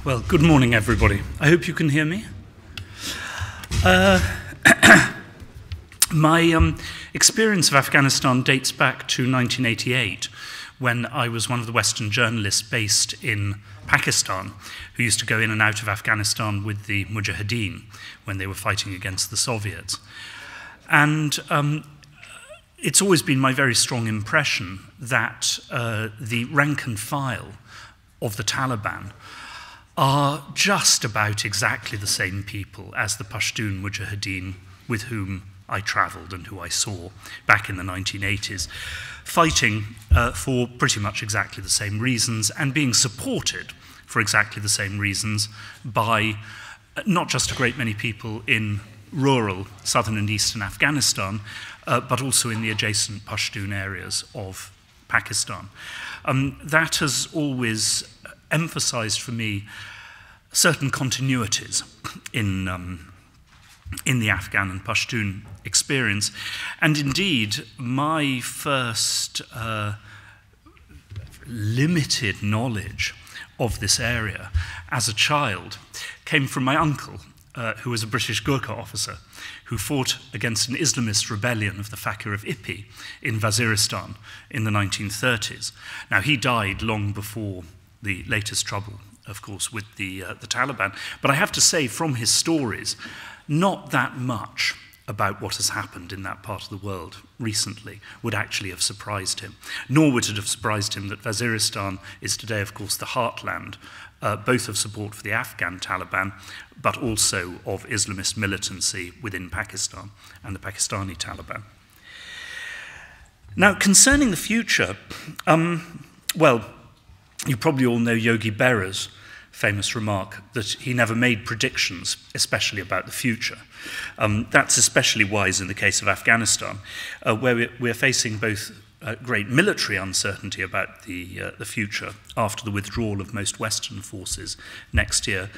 Well, good morning, everybody. I hope you can hear me. My experience of Afghanistan dates back to 1988, when I was one of the Western journalists based in Pakistan, who used to go in and out of Afghanistan with the Mujahideen when they were fighting against the Soviets. And it's always been my very strong impression that the rank and file of the Taliban are just about exactly the same people as the Pashtun Mujahideen with whom I travelled and who I saw back in the 1980s, fighting for pretty much exactly the same reasons and being supported for exactly the same reasons by not just a great many people in rural southern and eastern Afghanistan, but also in the adjacent Pashtun areas of Pakistan. That has always emphasized for me certain continuities in the Afghan and Pashtun experience. And indeed, my first limited knowledge of this area as a child came from my uncle, who was a British Gurkha officer who fought against an Islamist rebellion of the Fakir of Ipi in Waziristan in the 1930s. Now, he died long before the latest trouble, of course, with the Taliban. But I have to say, from his stories, not that much about what has happened in that part of the world recently would actually have surprised him. Nor would it have surprised him that Waziristan is today, of course, the heartland, both of support for the Afghan Taliban, but also of Islamist militancy within Pakistan and the Pakistani Taliban. Now, concerning the future, well, you probably all know Yogi Berra's famous remark that he never made predictions, especially about the future. That's especially wise in the case of Afghanistan, where we're facing both great military uncertainty about the future after the withdrawal of most Western forces next year,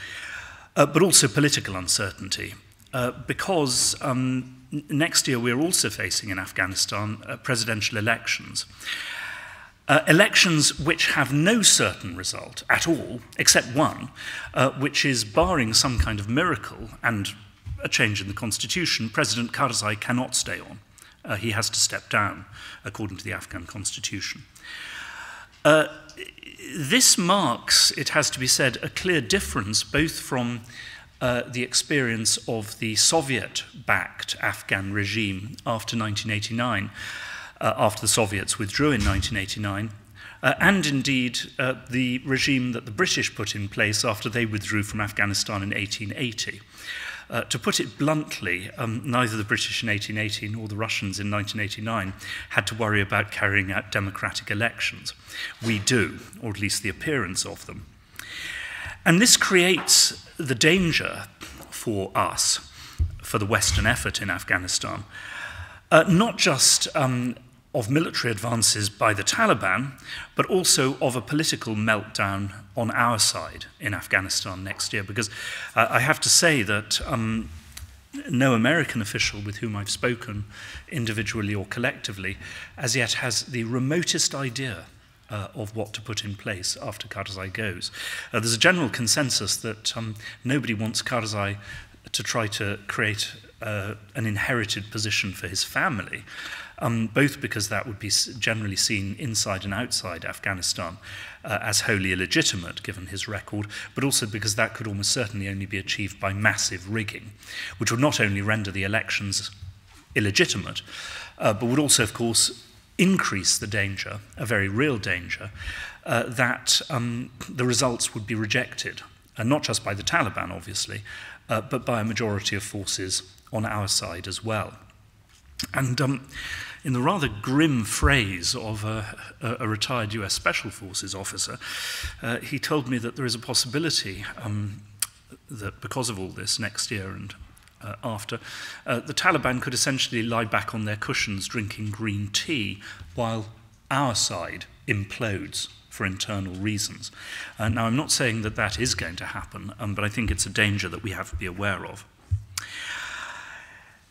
but also political uncertainty, because next year we're also facing in Afghanistan presidential elections. Elections which have no certain result at all, except one, which is, barring some kind of miracle and a change in the constitution, President Karzai cannot stay on. He has to step down, according to the Afghan constitution. This marks, it has to be said, a clear difference both from the experience of the Soviet-backed Afghan regime after 1989, after the Soviets withdrew in 1989, and indeed the regime that the British put in place after they withdrew from Afghanistan in 1880. To put it bluntly, neither the British in 1880 nor the Russians in 1989 had to worry about carrying out democratic elections. We do, or at least the appearance of them. And this creates the danger for us, for the Western effort in Afghanistan, not just of military advances by the Taliban, but also of a political meltdown on our side in Afghanistan next year. Because I have to say that no American official with whom I've spoken, individually or collectively, as yet has the remotest idea of what to put in place after Karzai goes. There's a general consensus that nobody wants Karzai to try to create an inherited position for his family, both because that would be generally seen inside and outside Afghanistan as wholly illegitimate, given his record, but also because that could almost certainly only be achieved by massive rigging, which would not only render the elections illegitimate, but would also, of course, increase the danger, a very real danger, that the results would be rejected, not just by the Taliban, obviously, but by a majority of forces on our side as well. And in the rather grim phrase of a retired US Special Forces officer, he told me that there is a possibility that because of all this next year and after, the Taliban could essentially lie back on their cushions drinking green tea while our side implodes for internal reasons. Now, I'm not saying that that is going to happen, but I think it's a danger that we have to be aware of.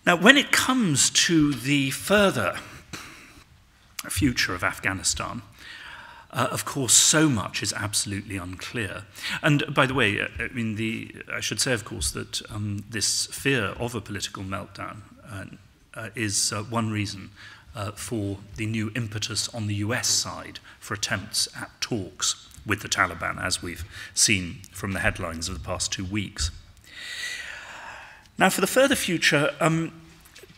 Now, when it comes to the further future of Afghanistan, Of course, so much is absolutely unclear. And by the way, I should say, of course, that this fear of a political meltdown is one reason for the new impetus on the US side for attempts at talks with the Taliban, as we've seen from the headlines of the past 2 weeks. Now, for the further future,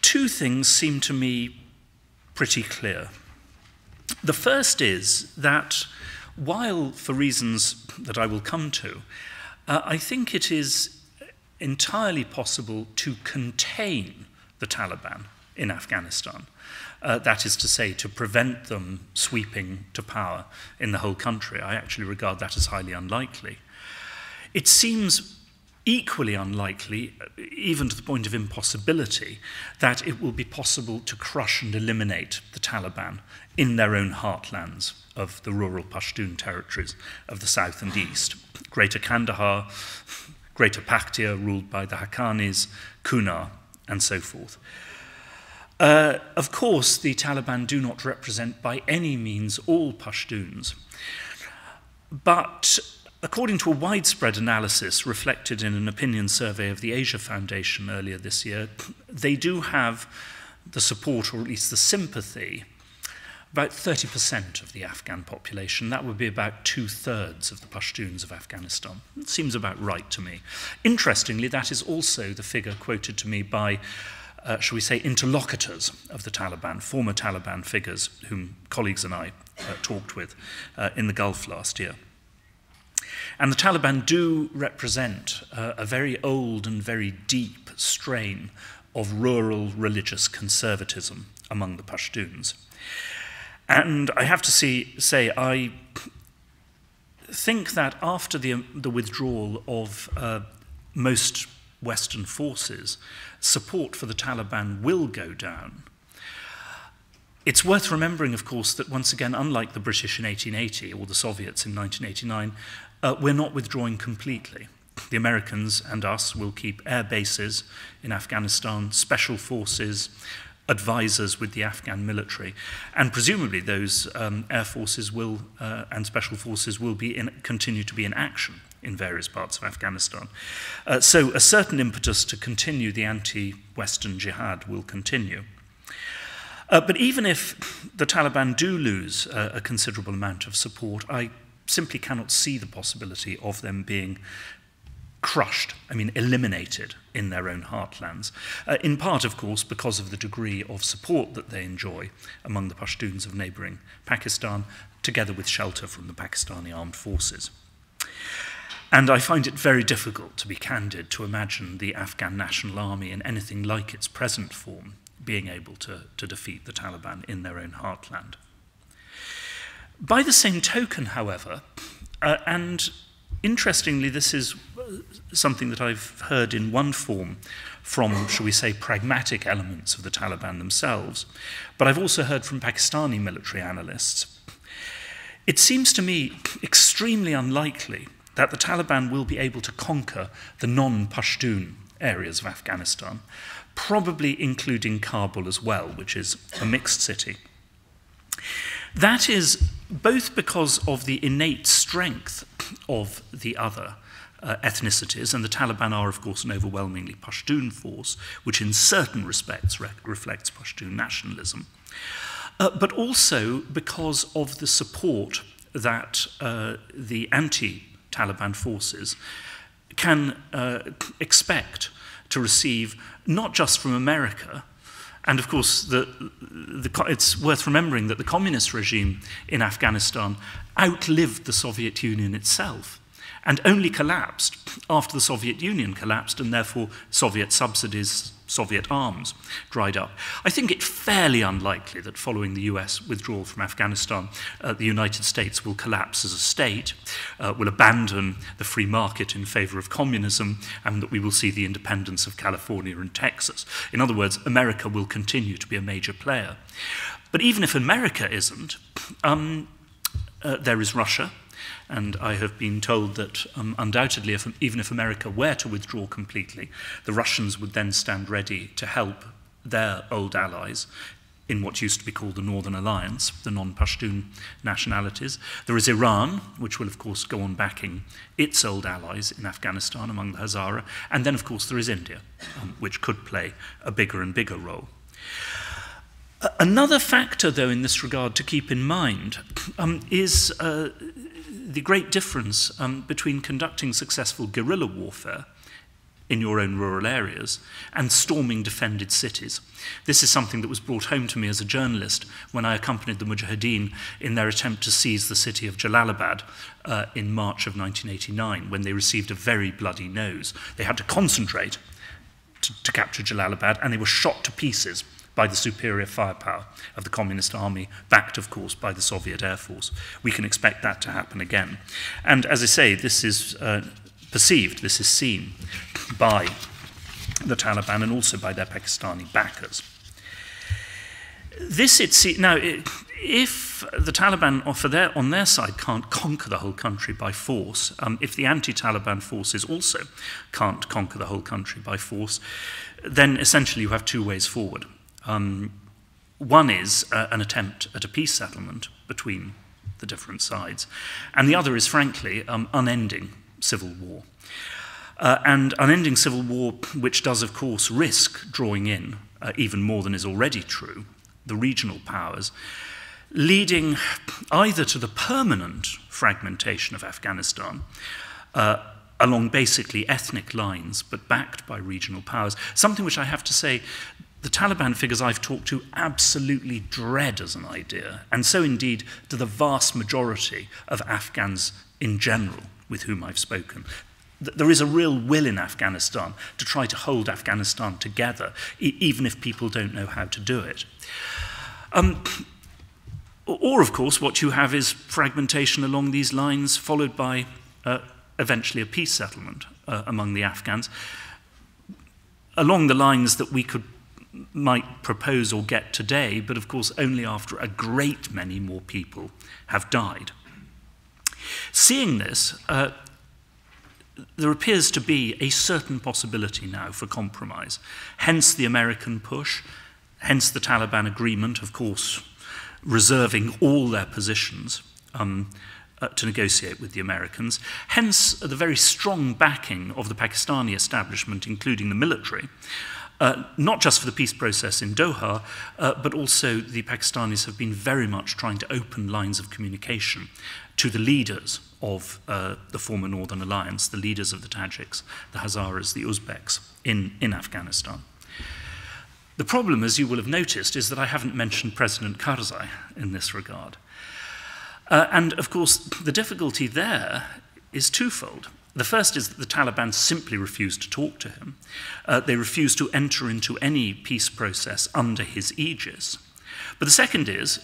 two things seem to me pretty clear. The first is that while, for reasons that I will come to, I think it is entirely possible to contain the Taliban in Afghanistan. That is to say, to prevent them sweeping to power in the whole country. I actually regard that as highly unlikely. It seems equally unlikely, even to the point of impossibility, that it will be possible to crush and eliminate the Taliban in their own heartlands of the rural Pashtun territories of the south and east. Greater Kandahar, Greater Paktia, ruled by the Haqqanis, Kunar, and so forth. Of course, the Taliban do not represent by any means all Pashtuns, but according to a widespread analysis reflected in an opinion survey of the Asia Foundation earlier this year, they do have the support, or at least the sympathy, about 30% of the Afghan population. That would be about 2/3 of the Pashtuns of Afghanistan. It seems about right to me. Interestingly, that is also the figure quoted to me by shall we say, interlocutors of the Taliban, former Taliban figures whom colleagues and I talked with in the Gulf last year. And the Taliban do represent a very old and very deep strain of rural religious conservatism among the Pashtuns. And I have to say, I think that after the withdrawal of most Western forces, support for the Taliban will go down. It's worth remembering, of course, that once again, unlike the British in 1880 or the Soviets in 1989, we're not withdrawing completely. The Americans and us will keep air bases in Afghanistan, special forces, advisors with the Afghan military, and presumably those air forces will and special forces will continue to be in action in various parts of Afghanistan. So a certain impetus to continue the anti-Western jihad will continue. But even if the Taliban do lose a considerable amount of support, I simply cannot see the possibility of them being crushed, eliminated in their own heartlands. In part, of course, because of the degree of support that they enjoy among the Pashtuns of neighbouring Pakistan, together with shelter from the Pakistani armed forces. And I find it very difficult, to be candid, to imagine the Afghan National Army in anything like its present form being able to defeat the Taliban in their own heartland. By the same token, however, and interestingly, this is something that I've heard in one form from, shall we say, pragmatic elements of the Taliban themselves, but I've also heard from Pakistani military analysts. It seems to me extremely unlikely that the Taliban will be able to conquer the non-Pashtun areas of Afghanistan, probably including Kabul as well, which is a mixed city. That is both because of the innate strength of the other ethnicities, and the Taliban are, of course, an overwhelmingly Pashtun force, which in certain respects reflects Pashtun nationalism, but also because of the support that the anti-Taliban forces can expect to receive, not just from America. And of course, it's worth remembering that the communist regime in Afghanistan outlived the Soviet Union itself and only collapsed after the Soviet Union collapsed, and therefore Soviet subsidies, Soviet arms dried up. I think it fairly unlikely that following the US withdrawal from Afghanistan, the United States will collapse as a state, will abandon the free market in favor of communism, and that we will see the independence of California and Texas. In other words, America will continue to be a major player. But even if America isn't, there is Russia. And I have been told that undoubtedly, even if America were to withdraw completely, the Russians would then stand ready to help their old allies in what used to be called the Northern Alliance, the non-Pashtun nationalities. There is Iran, which will, of course, go on backing its old allies in Afghanistan among the Hazara. And then, of course, there is India, which could play a bigger and bigger role. Another factor, though, in this regard to keep in mind is the great difference between conducting successful guerrilla warfare in your own rural areas and storming defended cities. This is something that was brought home to me as a journalist when I accompanied the Mujahideen in their attempt to seize the city of Jalalabad in March of 1989, when they received a very bloody nose. They had to concentrate to capture Jalalabad, and they were shot to pieces by the superior firepower of the Communist army, backed, of course, by the Soviet Air Force. We can expect that to happen again. And as I say, this is perceived, this is seen by the Taliban and also by their Pakistani backers. This, now, if the Taliban on their side can't conquer the whole country by force, if the anti-Taliban forces also can't conquer the whole country by force, then essentially you have two ways forward. One is an attempt at a peace settlement between the different sides, and the other is, frankly, unending civil war. And unending civil war, which does, of course, risk drawing in, even more than is already true, the regional powers, leading either to the permanent fragmentation of Afghanistan along basically ethnic lines, but backed by regional powers, something which I have to say the Taliban figures I've talked to absolutely dread as an idea, and so indeed do the vast majority of Afghans in general with whom I've spoken. There is a real will in Afghanistan to try to hold Afghanistan together, even if people don't know how to do it. Or, of course, what you have is fragmentation along these lines, followed by eventually a peace settlement among the Afghans, along the lines that we might propose or get today, but of course only after a great many more people have died. Seeing this, there appears to be a certain possibility now for compromise. Hence the American push, hence the Taliban agreement, of course, reserving all their positions to negotiate with the Americans. Hence the very strong backing of the Pakistani establishment, including the military, not just for the peace process in Doha, but also the Pakistanis have been very much trying to open lines of communication to the leaders of the former Northern Alliance, the leaders of the Tajiks, the Hazaras, the Uzbeks in Afghanistan. The problem, as you will have noticed, is that I haven't mentioned President Karzai in this regard. And, of course, the difficulty there is twofold. The first is that the Taliban simply refused to talk to him. They refused to enter into any peace process under his aegis. But the second is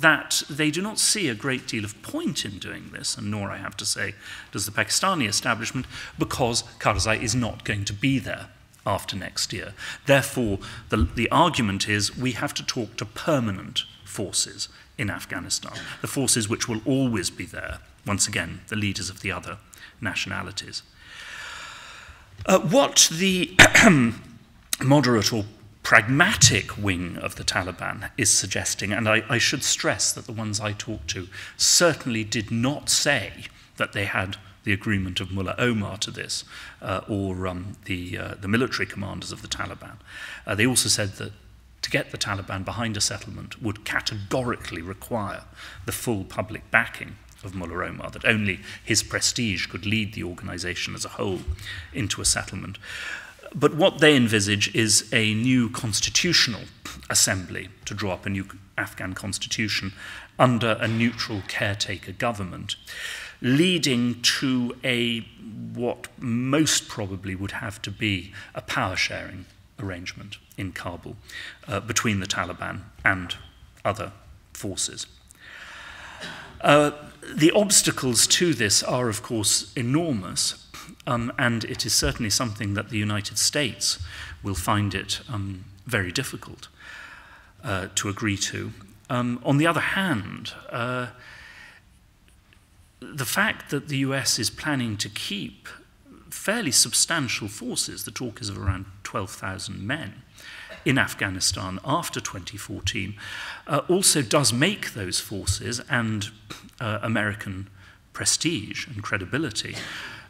that they do not see a great deal of point in doing this, and nor, I have to say, does the Pakistani establishment, because Karzai is not going to be there after next year. Therefore, the argument is we have to talk to permanent forces in Afghanistan, the forces which will always be there, once again, the leaders of the other nationalities. What the moderate or pragmatic wing of the Taliban is suggesting, and I should stress that the ones I talked to certainly did not say that they had the agreement of Mullah Omar to this, or the military commanders of the Taliban. They also said that to get the Taliban behind a settlement would categorically require the full public backing of Mullah Omar, that only his prestige could lead the organization as a whole into a settlement. But what they envisage is a new constitutional assembly to draw up a new Afghan constitution under a neutral caretaker government, leading to what most probably would have to be a power-sharing arrangement in Kabul between the Taliban and other forces. The obstacles to this are, of course, enormous, and it is certainly something that the United States will find it very difficult to agree to. On the other hand, the fact that the US is planning to keep fairly substantial forces, the talk is of around 12,000 men, in Afghanistan after 2014 also does make those forces and American prestige and credibility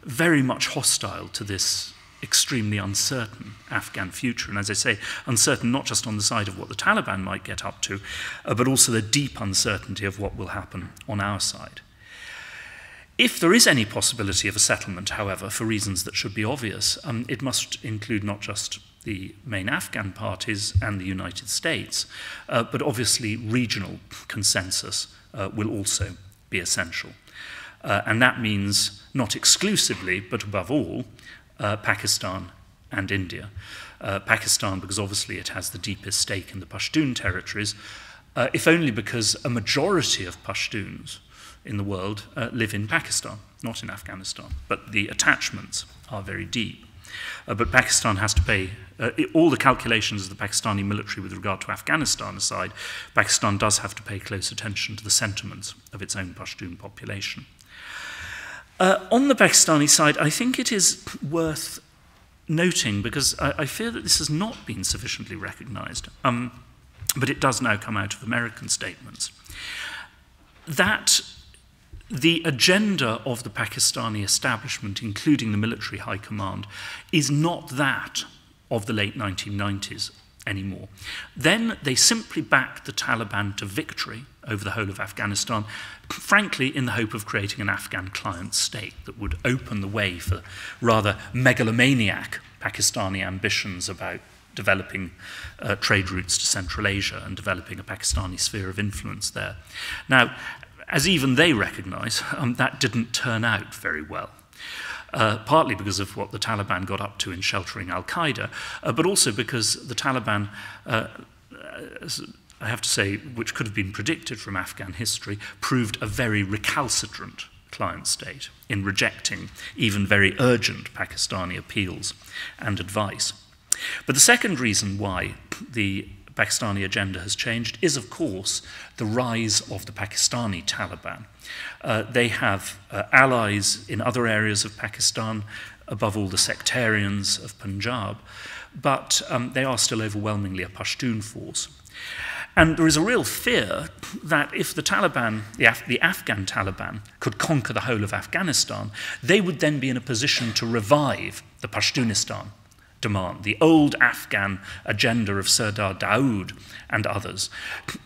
very much hostile to this extremely uncertain Afghan future. And as I say, uncertain not just on the side of what the Taliban might get up to, but also the deep uncertainty of what will happen on our side. If there is any possibility of a settlement, however, for reasons that should be obvious, it must include not just the main Afghan parties and the United States, but obviously regional consensus will also be essential. And that means not exclusively, but above all, Pakistan and India. Pakistan, because obviously it has the deepest stake in the Pashtun territories, if only because a majority of Pashtuns in the world live in Pakistan, not in Afghanistan, but the attachments are very deep. But Pakistan has to pay, all the calculations of the Pakistani military with regard to Afghanistan aside, Pakistan does have to pay close attention to the sentiments of its own Pashtun population. On the Pakistani side, I think it is worth noting, because I fear that this has not been sufficiently recognized, but it does now come out of American statements, that the agenda of the Pakistani establishment, including the military high command, is not that of the late 1990s anymore. Then they simply backed the Taliban to victory over the whole of Afghanistan, frankly in the hope of creating an Afghan client state that would open the way for rather megalomaniac Pakistani ambitions about developing trade routes to Central Asia and developing a Pakistani sphere of influence there. Now, as even they recognize, that didn't turn out very well. Partly because of what the Taliban got up to in sheltering al-Qaeda, but also because the Taliban, I have to say, which could have been predicted from Afghan history, proved a very recalcitrant client state in rejecting even very urgent Pakistani appeals and advice. But the second reason why the Pakistani agenda has changed is, of course, the rise of the Pakistani Taliban. They have allies in other areas of Pakistan, above all the sectarians of Punjab, but they are still overwhelmingly a Pashtun force. And there is a real fear that if the Taliban, the Afghan Taliban, could conquer the whole of Afghanistan, they would then be in a position to revive the Pashtunistan demand, the old Afghan agenda of Sardar Dawood and others,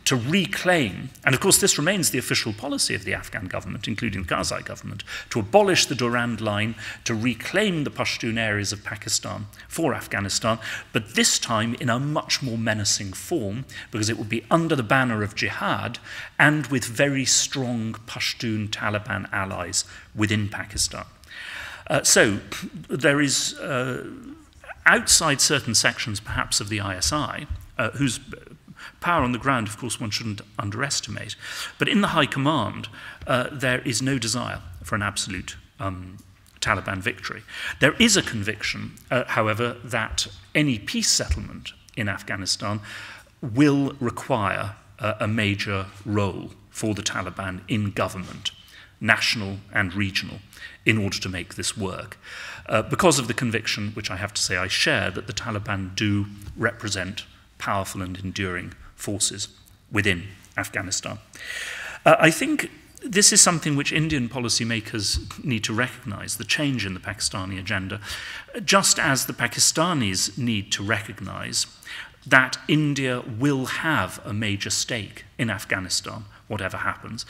to reclaim, and of course this remains the official policy of the Afghan government, including the Karzai government, to abolish the Durand Line, to reclaim the Pashtun areas of Pakistan for Afghanistan, but this time in a much more menacing form, because it would be under the banner of jihad and with very strong Pashtun Taliban allies within Pakistan. So there is outside certain sections, perhaps, of the ISI, whose power on the ground, of course, one shouldn't underestimate, but in the high command, there is no desire for an absolute Taliban victory. There is a conviction, however, that any peace settlement in Afghanistan will require a major role for the Taliban in government, national and regional, in order to make this work. Because of the conviction, which I have to say I share, that the Taliban do represent powerful and enduring forces within Afghanistan. I think this is something which Indian policymakers need to recognize, the change in the Pakistani agenda, just as the Pakistanis need to recognize that India will have a major stake in Afghanistan, whatever happens.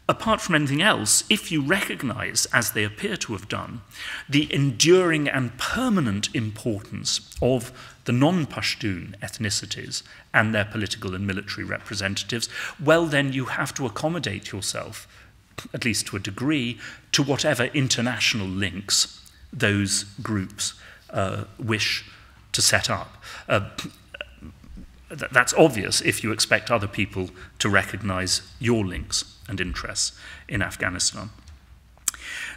Apart from anything else, if you recognize, as they appear to have done, the enduring and permanent importance of the non-Pashtun ethnicities and their political and military representatives, well, then you have to accommodate yourself, at least to a degree, to whatever international links those groups wish to set up. That's obvious if you expect other people to recognize your links and interests in Afghanistan.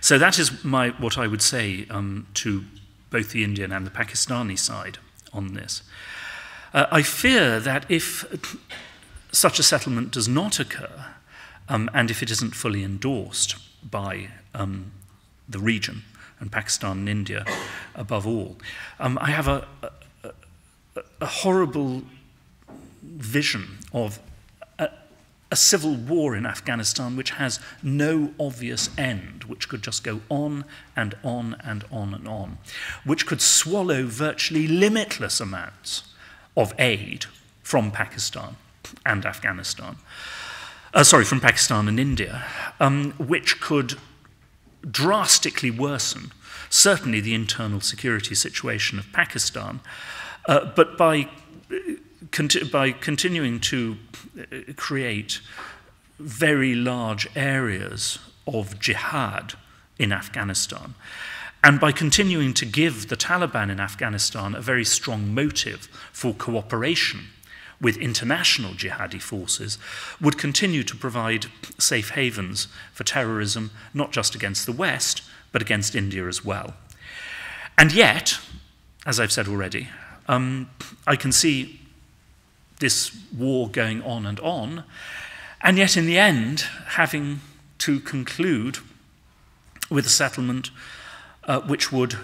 So that is what I would say to both the Indian and the Pakistani side on this. I fear that if such a settlement does not occur, and if it isn't fully endorsed by the region, and Pakistan and India above all, I have a horrible vision of a civil war in Afghanistan which has no obvious end, which could just go on and on and on and on, which could swallow virtually limitless amounts of aid from Pakistan and Afghanistan. From Pakistan and India, which could drastically worsen, certainly the internal security situation of Pakistan, but by continuing to create very large areas of jihad in Afghanistan, and by continuing to give the Taliban in Afghanistan a very strong motive for cooperation with international jihadi forces, would continue to provide safe havens for terrorism, not just against the West, but against India as well. And yet, as I've said already, I can see this war going on, and yet in the end having to conclude with a settlement which would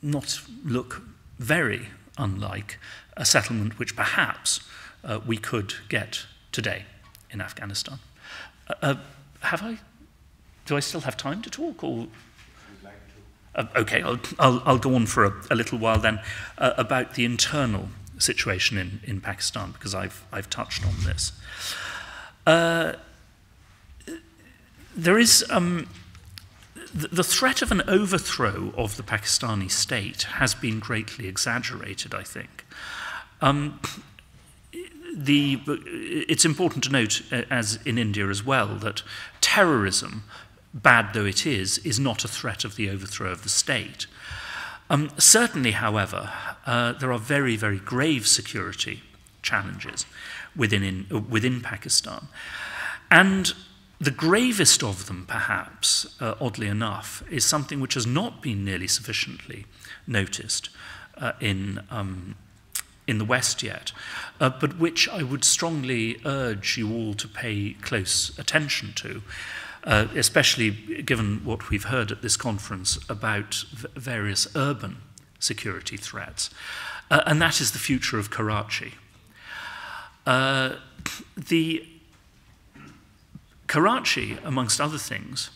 not look very unlike a settlement which perhaps we could get today in Afghanistan. Do I still have time to talk, or? Okay, I'll go on for a little while then about the internal situation in Pakistan, because I've touched on this. There is the threat of an overthrow of the Pakistani state has been greatly exaggerated, I think. It's important to note, as in India as well, that terrorism, bad though it is not a threat of the overthrow of the state. Certainly, however, there are very, very grave security challenges within Pakistan. And the gravest of them, perhaps, oddly enough, is something which has not been nearly sufficiently noticed in the West yet, but which I would strongly urge you all to pay close attention to, especially given what we've heard at this conference about various urban security threats, and that is the future of Karachi. Karachi, amongst other things,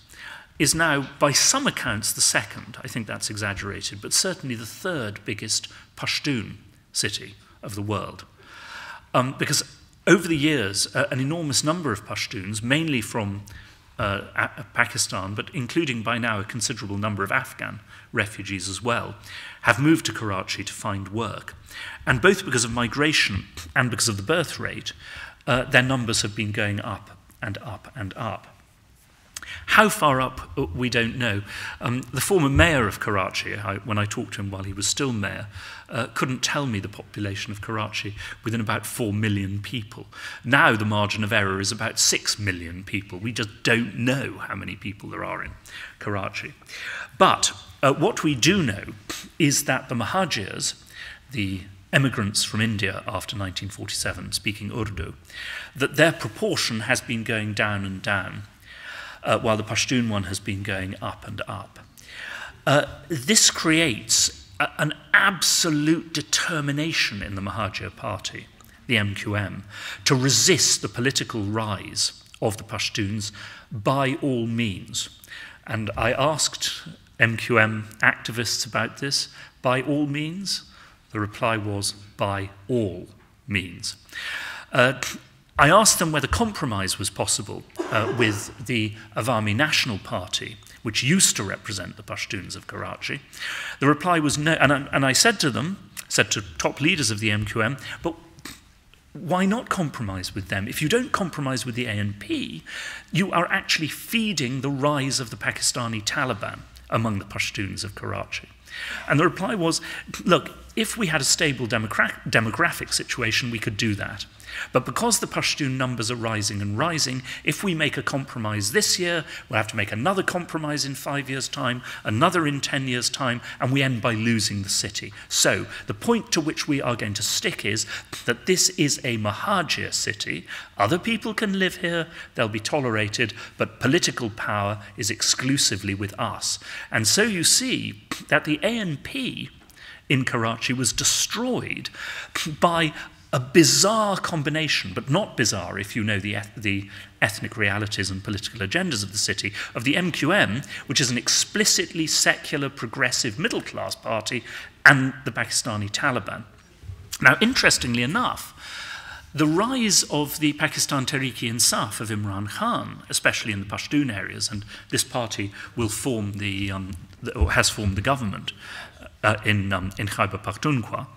is now, by some accounts, the second, I think that's exaggerated, but certainly the third biggest Pashtun city of the world. Because over the years, an enormous number of Pashtuns, mainly from Pakistan, but including by now a considerable number of Afghan refugees as well, have moved to Karachi to find work. And both because of migration and because of the birth rate, their numbers have been going up and up and up. How far up, we don't know. The former mayor of Karachi, when I talked to him while he was still mayor, couldn't tell me the population of Karachi within about 4 million people. Now the margin of error is about 6 million people. We just don't know how many people there are in Karachi. But what we do know is that the Muhajirs, the emigrants from India after 1947 speaking Urdu, that their proportion has been going down and down, while the Pashtun one has been going up and up. This creates an absolute determination in the Muhajir party, the MQM, to resist the political rise of the Pashtuns by all means. And I asked MQM activists about this, by all means? The reply was, by all means. I asked them whether compromise was possible with the Awami National Party, which used to represent the Pashtuns of Karachi. The reply was no, and I said to them, said to top leaders of the MQM, but why not compromise with them? If you don't compromise with the ANP, you are actually feeding the rise of the Pakistani Taliban among the Pashtuns of Karachi. And the reply was, look, if we had a stable demographic situation, we could do that. But because the Pashtun numbers are rising and rising, if we make a compromise this year, we'll have to make another compromise in 5 years' time, another in 10 years' time, and we end by losing the city. So the point to which we are going to stick is that this is a Muhajir city. Other people can live here, they'll be tolerated, but political power is exclusively with us. And so you see that the ANP in Karachi was destroyed by a bizarre combination, but not bizarre if you know the ethnic realities and political agendas of the city, of the MQM, which is an explicitly secular, progressive, middle-class party, and the Pakistani Taliban. Now, interestingly enough, the rise of the Pakistan Tehreek-e-Insaf of Imran Khan, especially in the Pashtun areas, and this party will form or has formed the government in Khyber Pakhtunkhwa,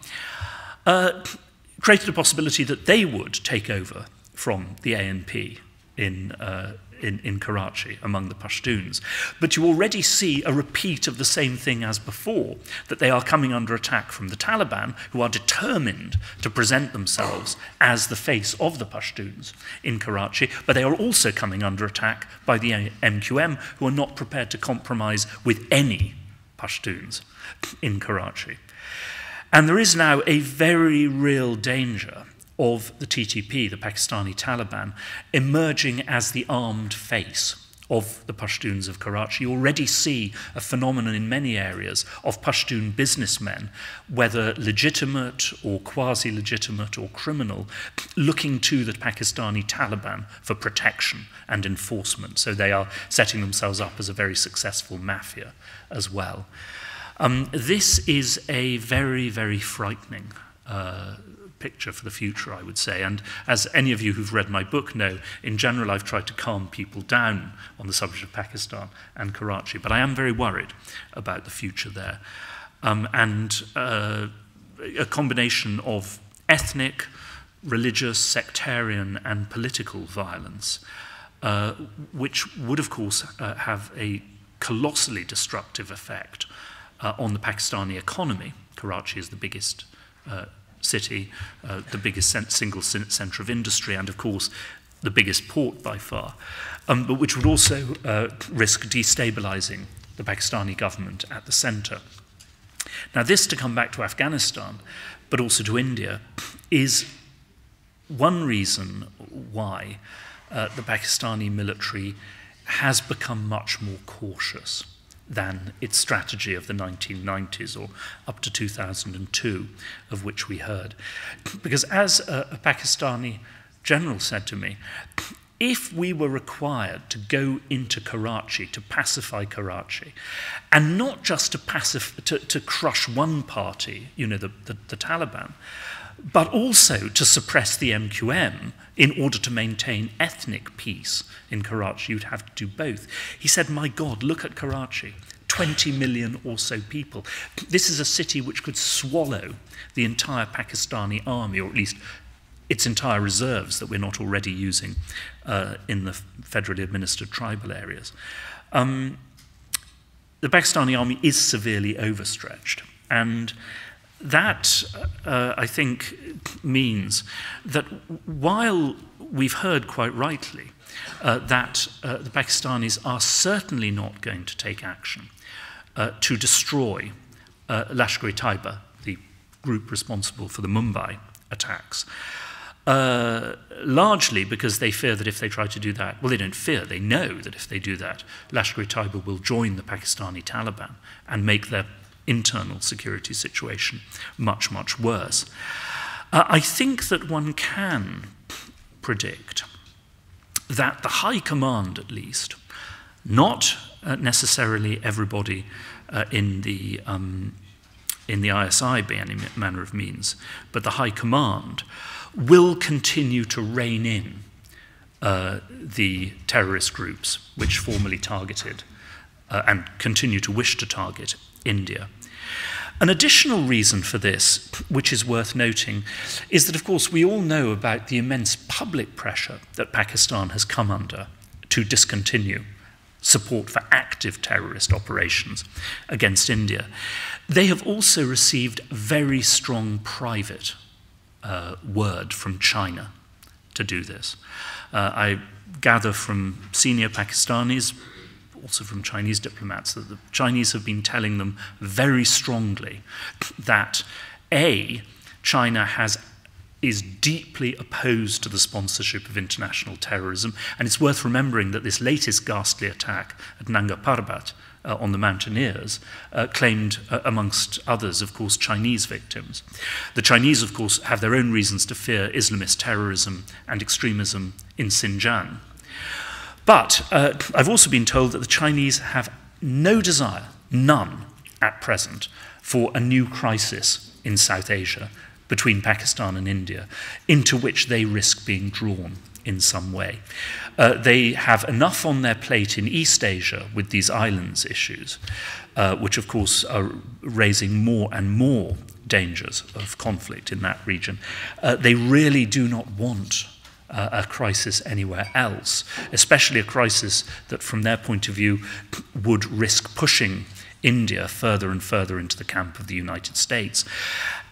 created a possibility that they would take over from the ANP in Karachi among the Pashtuns. But you already see a repeat of the same thing as before, that they are coming under attack from the Taliban, who are determined to present themselves as the face of the Pashtuns in Karachi, but they are also coming under attack by the MQM, who are not prepared to compromise with any Pashtuns in Karachi. And there is now a very real danger of the TTP, the Pakistani Taliban, emerging as the armed face of the Pashtuns of Karachi. You already see a phenomenon in many areas of Pashtun businessmen, whether legitimate or quasi-legitimate or criminal, looking to the Pakistani Taliban for protection and enforcement. So they are setting themselves up as a very successful mafia as well. This is a very, very frightening picture for the future, I would say. And as any of you who've read my book know, in general, I've tried to calm people down on the subject of Pakistan and Karachi. But I am very worried about the future there. And a combination of ethnic, religious, sectarian, and political violence, which would, of course, have a colossally destructive effect on the Pakistani economy. Karachi is the biggest city, the biggest single centre of industry, and of course the biggest port by far, but which would also risk destabilising the Pakistani government at the centre. Now this, to come back to Afghanistan, but also to India, is one reason why the Pakistani military has become much more cautious than its strategy of the 1990s or up to 2002, of which we heard. Because as a Pakistani general said to me, if we were required to go into Karachi, to pacify Karachi, and not just to crush one party, you know, the Taliban, but also to suppress the MQM in order to maintain ethnic peace in Karachi, you'd have to do both. He said, my God, look at Karachi, 20 million or so people. This is a city which could swallow the entire Pakistani army, or at least its entire reserves that we're not already using in the federally administered tribal areas. The Pakistani army is severely overstretched, and that, I think, means that while we've heard quite rightly that the Pakistanis are certainly not going to take action to destroy Lashkar-e-Taiba, the group responsible for the Mumbai attacks, largely because they fear that if they try to do that, well, they don't fear, they know that if they do that, Lashkar-e-Taiba will join the Pakistani Taliban and make their internal security situation much, much worse. I think that one can predict that the high command, at least, not necessarily everybody in the ISI by any manner of means, but the high command will continue to rein in the terrorist groups which formerly targeted and continue to wish to target India. An additional reason for this, which is worth noting, is that, of course, we all know about the immense public pressure that Pakistan has come under to discontinue support for active terrorist operations against India. They have also received very strong private word from China to do this. I gather from senior Pakistanis, also from Chinese diplomats, that the Chinese have been telling them very strongly that A, China has is deeply opposed to the sponsorship of international terrorism, and it's worth remembering that this latest ghastly attack at Nanga Parbat on the mountaineers claimed, amongst others, of course, Chinese victims. The Chinese, of course, have their own reasons to fear Islamist terrorism and extremism in Xinjiang. But I've also been told that the Chinese have no desire, none at present, for a new crisis in South Asia between Pakistan and India, into which they risk being drawn in some way. They have enough on their plate in East Asia with these islands issues, which of course are raising more and more dangers of conflict in that region. They really do not want a crisis anywhere else, especially a crisis that from their point of view would risk pushing India further and further into the camp of the United States,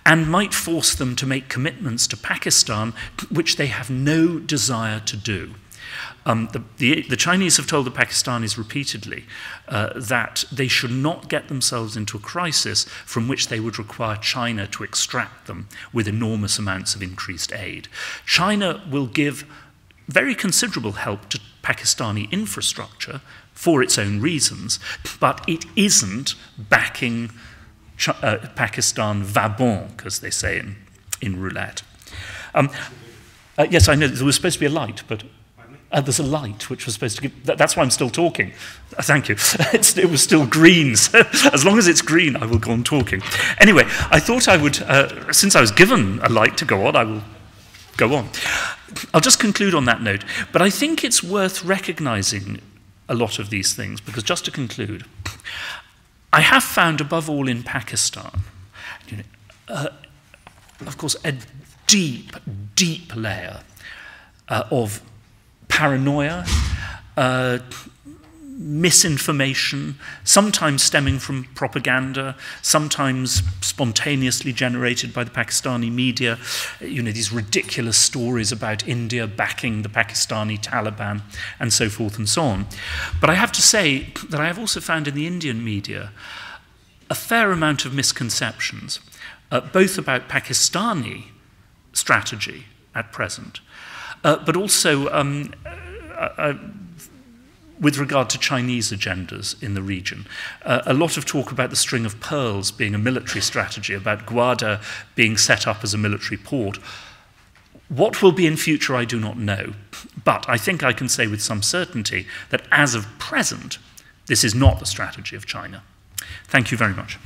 and might force them to make commitments to Pakistan which they have no desire to do. The Chinese have told the Pakistanis repeatedly that they should not get themselves into a crisis from which they would require China to extract them with enormous amounts of increased aid. China will give very considerable help to Pakistani infrastructure for its own reasons, but it isn't backing Pakistan va banque, as they say in roulette. Yes, I know there was supposed to be a light, but there's a light which was supposed to give... That's why I'm still talking. Thank you. It was still green, so as long as it's green, I will go on talking. Anyway, I thought I would, since I was given a light to go on, I will go on. I'll just conclude on that note, but I think it's worth recognizing a lot of these things, because just to conclude, I have found, above all in Pakistan, of course, a deep, deep layer of paranoia, misinformation, sometimes stemming from propaganda, sometimes spontaneously generated by the Pakistani media, these ridiculous stories about India backing the Pakistani Taliban, and so forth and so on. But I have to say that I have also found in the Indian media a fair amount of misconceptions, both about Pakistani strategy at present, but also with regard to Chinese agendas in the region. A lot of talk about the String of Pearls being a military strategy, about Gwadar being set up as a military port. What will be in future, I do not know. But I think I can say with some certainty that as of present, this is not the strategy of China. Thank you very much.